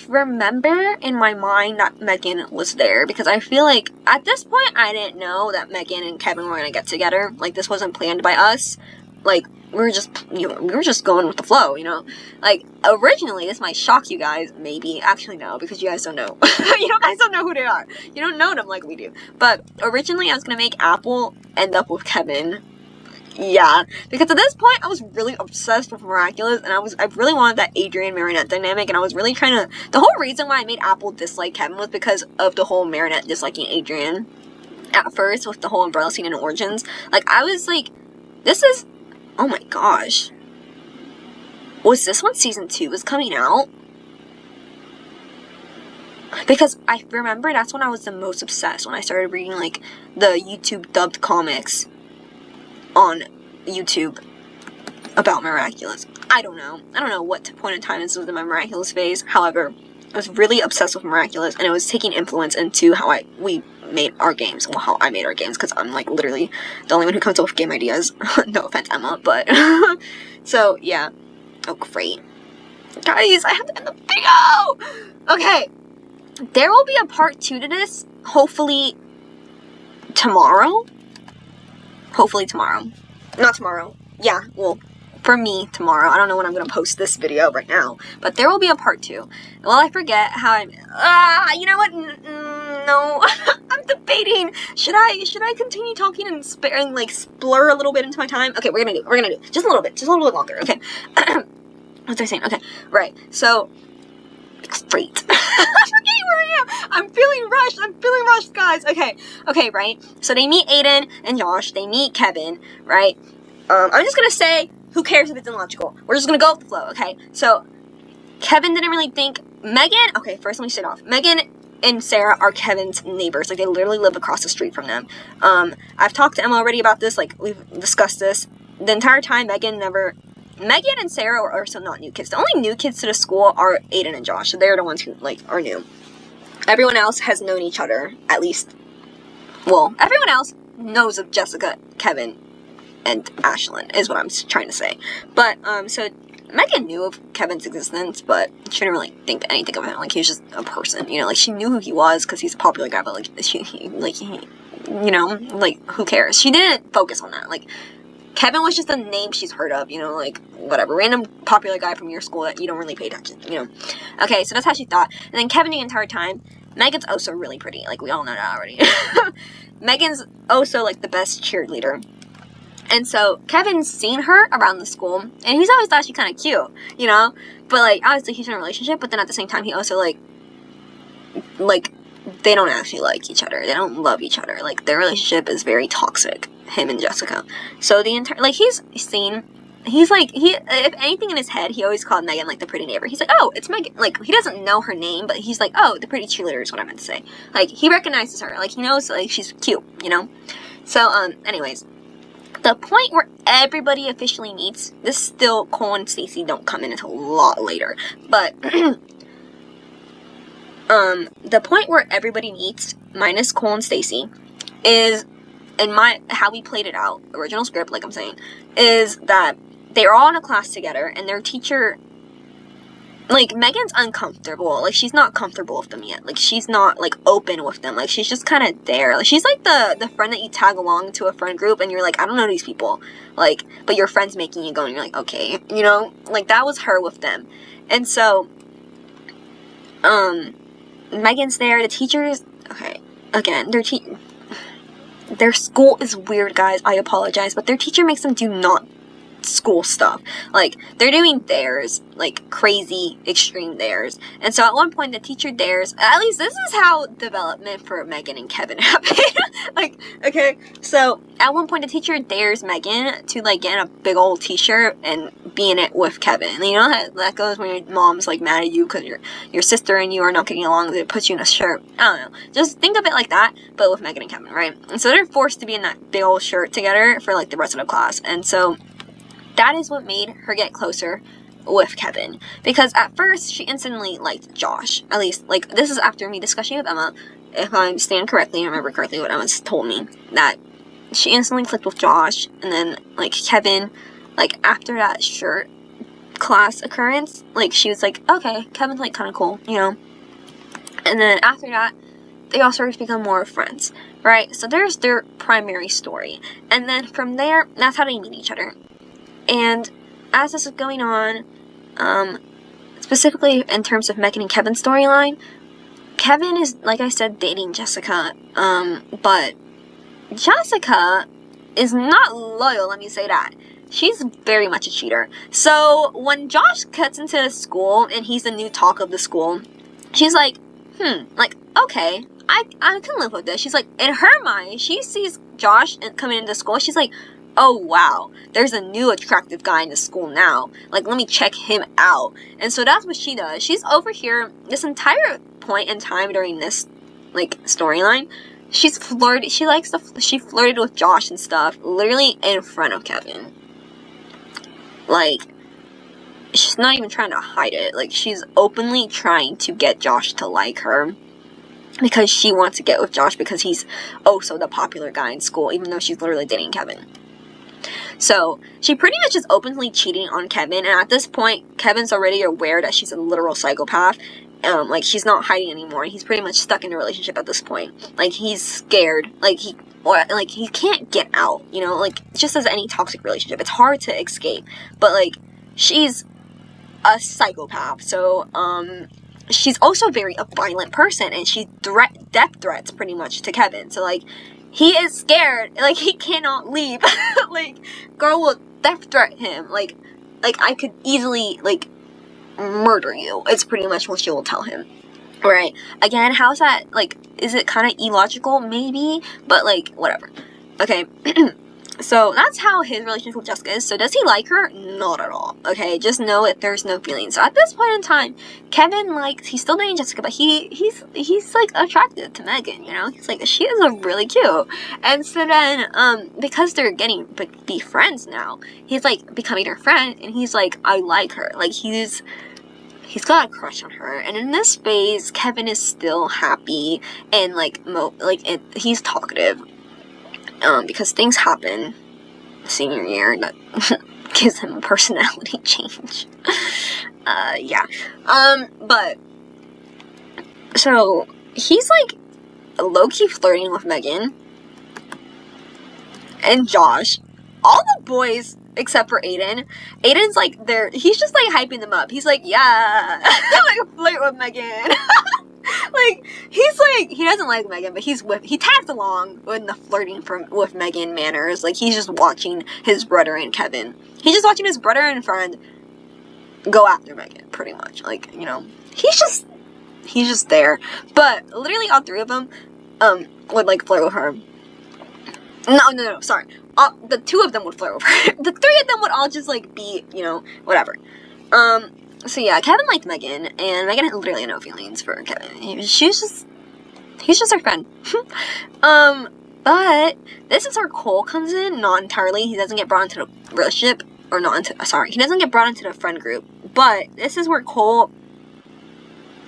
remember in my mind that Megan was there, because I feel like at this point I didn't know that Megan and Kevin were gonna get together. Like, this wasn't planned by us. like, we were just going with the flow, you know? Like, originally, this might shock you guys, maybe. Actually, no, because you guys don't know. You guys don't know who they are. You don't know them like we do. But originally, I was gonna make Apple end up with Kevin. Yeah, because at this point, I was really obsessed with Miraculous, and I really wanted that Adrian Marinette dynamic, and I was really trying to, the whole reason why I made Apple dislike Kevin was because of the whole Marinette disliking Adrian at first, with the whole umbrella scene in Origins. Like, I was like, this is, oh my gosh, was this when season 2 was coming out? Because I remember that's when I was the most obsessed, when I started reading, like, the YouTube dubbed comics on YouTube about Miraculous. I don't know what point in time this was in my Miraculous phase. However, I was really obsessed with Miraculous, and it was taking influence into how we made our games. Well, how I made our games, because I'm, like, literally the only one who comes up with game ideas. No offense, Emma, but so yeah. Oh, great, guys, I have to end the video. Okay, there will be a part 2 to this, hopefully tomorrow. Not tomorrow. Yeah, well, for me, tomorrow. I don't know when I'm going to post this video right now. But there will be a part 2. Well, I forget how I'm... you know what? No. I'm debating. Should I continue talking and splur a little bit into my time? Okay, we're going to do. Just a little bit longer. Okay. What was I saying? Okay, right. So... Great. I'm forgetting where I am. I'm feeling rushed, guys. Okay, right? So they meet Aiden and Josh. They meet Kevin, right? I'm just gonna say, who cares if it's illogical? We're just gonna go with the flow, okay? So, Kevin didn't really think... Megan... Okay, first let me start off. Megan and Sarah are Kevin's neighbors. Like, they literally live across the street from them. I've talked to Emma already about this. Like, we've discussed this. The entire time, Megan and Sarah are also not new kids. The only new kids to the school are Aiden and Josh. So they're the ones who, like, are new. Everyone else has known each other, at least. Well, everyone else knows of Jessica, Kevin, and Ashlyn, is what I'm trying to say. But, so, Megan knew of Kevin's existence, but she didn't really think anything of him. Like, he was just a person, you know? Like, she knew who he was, because he's a popular guy, but, like, you know, like, who cares? She didn't focus on that. Like, Kevin was just a name she's heard of, you know, like, whatever, random popular guy from your school that you don't really pay attention, you know. Okay, so that's how she thought. And then Kevin the entire time, Megan's also really pretty, like, we all know that already. Megan's also, like, the best cheerleader. And so, Kevin's seen her around the school, and he's always thought she's kind of cute, you know. But, like, obviously he's in a relationship, but then at the same time, he also, like, they don't actually like each other. They don't love each other. Like, their relationship is very toxic, him and Jessica. So the entire, like, if anything in his head, he always called Megan, like, the pretty neighbor. He's like, oh, it's Megan. Like, he doesn't know her name, but he's like, oh, the pretty cheerleader is what I meant to say. Like, he recognizes her. Like, he knows, like, she's cute, you know? So, anyways, the point where everybody officially meets, this still, Cole and Stacy don't come in until a lot later, but... the point where everybody meets, minus Cole and Stacy, is, in how we played it out, original script, like I'm saying, is that they're all in a class together, and their teacher, like, Megan's uncomfortable. Like, she's not comfortable with them yet. Like, she's not, like, open with them. Like, she's just kind of there. Like, she's like the friend that you tag along to a friend group, and you're like, I don't know these people. Like, but your friend's making you go, and you're like, okay. You know? Like, that was her with them. And so, Megan's there, the teachers, okay, again, their school is weird, guys, I apologize, but their teacher makes them do not school stuff. Like, they're doing theirs, like, crazy, extreme theirs. And so at one point, the teacher dares, at least this is how development for Megan and Kevin happened. Like, okay, so at one point, the teacher dares Megan to, like, get in a big old t-shirt and be in it with Kevin. You know how that goes when your mom's, like, mad at you because your sister and you are not getting along, they put you in a shirt. I don't know. Just think of it like that, but with Megan and Kevin, right? And so they're forced to be in that big old shirt together for, like, the rest of the class. And so that is what made her get closer with Kevin. Because at first, she instantly liked Josh. At least, like, this is after me discussing with Emma, if I stand correctly and remember correctly what Emma's told me, that she instantly clicked with Josh, and then, like, Kevin, like, after that shirt class occurrence, like, she was like, okay, Kevin's, like, kind of cool, you know? And then after that, they all started to become more friends, right? So there's their primary story. And then from there, that's how they meet each other. And as this is going on, specifically in terms of Megan and Kevin's storyline, Kevin is, like I said, dating Jessica, but Jessica is not loyal, let me say that. She's very much a cheater. So when Josh gets into the school and he's the new talk of the school, she's like, okay, I can live with this. She's like, in her mind, she sees Josh coming into school, she's like, oh wow, there's a new attractive guy in the school now. Like, let me check him out. And so that's what she does. She's over here this entire point in time during this, like, storyline. She's flirted. She flirted with Josh and stuff, literally in front of Kevin. Like, she's not even trying to hide it. Like, she's openly trying to get Josh to like her. Because she wants to get with Josh because he's so the popular guy in school, even though she's literally dating Kevin. So, she pretty much is openly cheating on Kevin, and at this point, Kevin's already aware that she's a literal psychopath. Like, she's not hiding anymore. He's pretty much stuck in a relationship at this point. Like, he's scared. Like, he can't get out, you know? Like, just as any toxic relationship, it's hard to escape. But, like, she's a psychopath, so, she's also a violent person, and she death threats pretty much to Kevin. So, like, he is scared. Like, he cannot leave. Like, girl will death threat him. Like, I could easily, like, murder you. It's pretty much what she will tell him. Right? Again, how's that, like, is it kind of illogical? Maybe, but, like, whatever. Okay. So, that's how his relationship with Jessica is. So, does he like her? Not at all. Okay, just know that there's no feelings. So, at this point in time, Kevin he's still dating Jessica, but he's like, attracted to Megan, you know? He's like, she is really cute. And so then, because they're getting, be friends now, he's, like, becoming her friend, and he's like, I like her. Like, he's got a crush on her. And in this phase, Kevin is still happy, and, like, he's talkative. Because things happen senior year that gives him a personality change. Yeah. But, so, he's, like, low-key flirting with Megan and Josh. All the boys, except for Aiden. Aiden's, like, he's just, like, hyping them up. He's like, yeah, like, flirt with Megan. Like, he's like, he doesn't like Megan, but he tags along with the flirting with Megan manners. Like, he's just watching his brother and Kevin. He's just watching his brother and friend go after Megan, pretty much. Like, you know, he's just there. But literally all three of them, would, like, flirt with her. No, sorry. The two of them would flirt with her. The three of them would all just, like, be, you know, whatever. So yeah, Kevin liked Megan, and Megan had literally no feelings for Kevin. He's just her friend. But this is where Cole comes in, not entirely. He doesn't get brought into the relationship, he doesn't get brought into the friend group. But this is where Cole,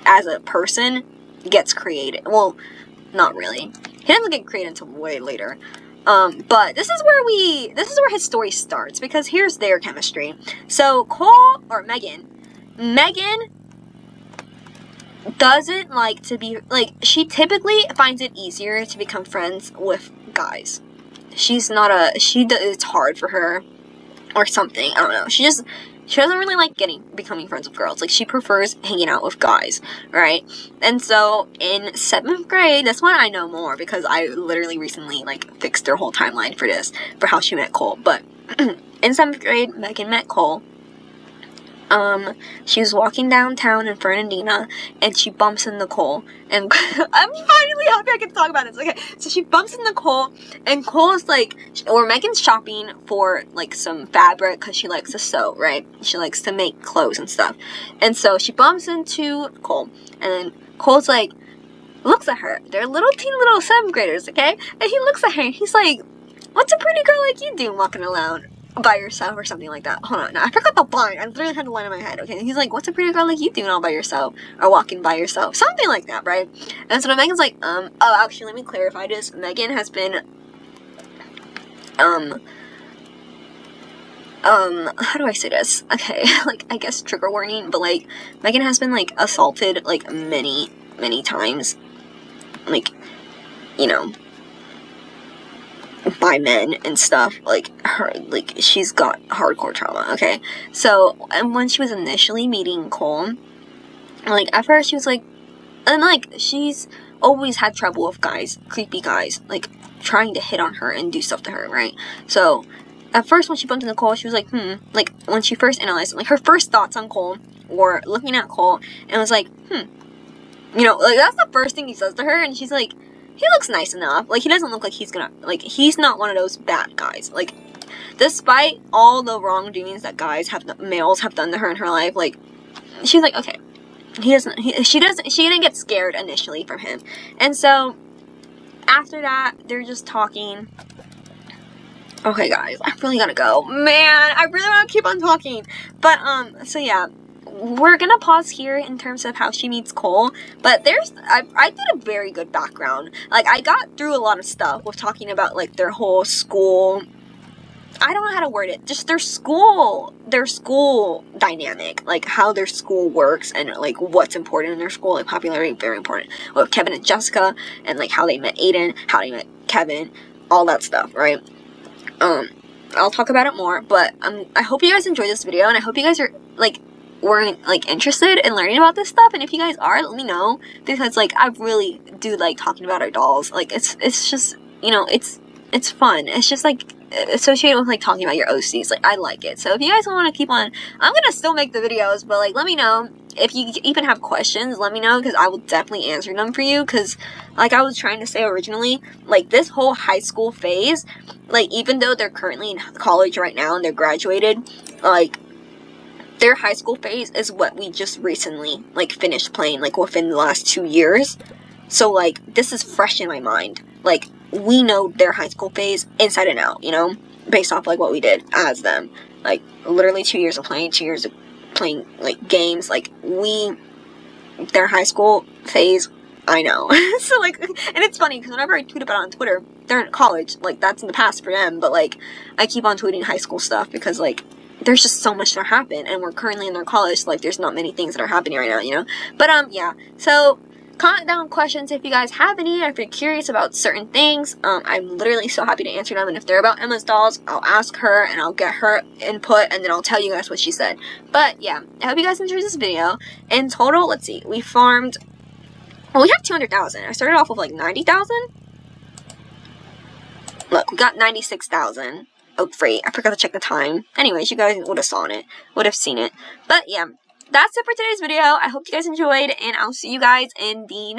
as a person, gets created. Well, not really. He doesn't get created until way later. But this is where his story starts, because here's their chemistry. So Megan doesn't like to be, like, she typically finds it easier to become friends with guys. It's hard for her, or something, I don't know. She doesn't really like becoming friends with girls. Like, she prefers hanging out with guys, right? And so, in 7th grade, that's when I know more, because I literally recently, like, fixed their whole timeline for how she met Cole. But, in 7th grade, Megan met Cole. She was walking downtown in Fernandina, and she bumps into Cole, and I'm finally happy I can talk about this. Okay, so she bumps into Cole, and Cole is like, or Megan's shopping for, like, some fabric, because she likes to sew, right? She likes to make clothes and stuff, and so she bumps into Cole, and then Cole's like, looks at her. They're little 7th graders, okay? And he looks at her, and he's like, what's a pretty girl like you doing walking around by yourself, or something like that. Hold on, no, I forgot the line. I literally had the line in my head. Okay, he's like, what's a pretty girl like you doing all by yourself, or walking by yourself, something like that, right? And so Megan's like, actually, let me clarify this. Megan has been, how do I say this? Okay, like, I guess trigger warning, but, like, Megan has been, like, assaulted, like, many times, like, you know, by men and stuff. Like, she's got hardcore trauma, okay? So, and when she was initially meeting Cole, like, at first she was like, and like, she's always had trouble with guys, creepy guys, like, trying to hit on her and do stuff to her, right? So, at first when she bumped into Cole, she was like, like, when she first analyzed it, like, her first thoughts on Cole were looking at Cole and was like, you know, like, that's the first thing he says to her, and she's like, he looks nice enough. Like, he doesn't look like he's gonna, like, he's not one of those bad guys. Like, despite all the wrongdoings that males have done to her in her life, like, she's like, okay, she didn't get scared initially from him. And so, after that, they're just talking. Okay, guys, I really gotta go. Man, I really want to keep on talking. But, so yeah, we're gonna pause here in terms of how she meets Cole. But I did a very good background. Like, I got through a lot of stuff with talking about, like, their whole school. I don't know how to word it. Just their school dynamic. Like, how their school works and, like, what's important in their school. Like, popularity, very important. With Kevin and Jessica, and, like, how they met Aiden, how they met Kevin, all that stuff, right? I'll talk about it more, but I hope you guys enjoyed this video, and I hope you guys are, like, interested in learning about this stuff. And if you guys are, let me know, because, like, I really do like talking about our dolls. Like, it's just, you know, it's fun. It's just, like, associated with, like, talking about your OCs. Like, I like it. So if you guys want to keep on, I'm gonna still make the videos, but, like, let me know. If you even have questions, let me know, because I will definitely answer them for you, because, like I was trying to say originally, like, this whole high school phase, like, even though they're currently in college right now and they're graduated, like, their high school phase is what we just recently, like, finished playing, like, within the last 2 years. So, like, this is fresh in my mind. Like, we know their high school phase inside and out, you know, based off, like, what we did as them. Like, literally 2 years of playing, 2 years of playing, like, games. Like, their high school phase, I know. So, like, and it's funny, because whenever I tweet about it on Twitter, they're in college. Like, that's in the past for them, but, like, I keep on tweeting high school stuff, because, like, there's just so much that happen, and we're currently in their college, so, like, there's not many things that are happening right now, you know? But, yeah, so, comment down questions if you guys have any, or if you're curious about certain things. I'm literally so happy to answer them, and if they're about Emma's dolls, I'll ask her, and I'll get her input, and then I'll tell you guys what she said. But, yeah, I hope you guys enjoyed this video. In total, let's see, we farmed, well, we have 200,000. I started off with, like, 90,000. Look, we got 96,000. Oh, great, I forgot to check the time. Anyways, you guys would have seen it. But, yeah, that's it for today's video. I hope you guys enjoyed, and I'll see you guys in the next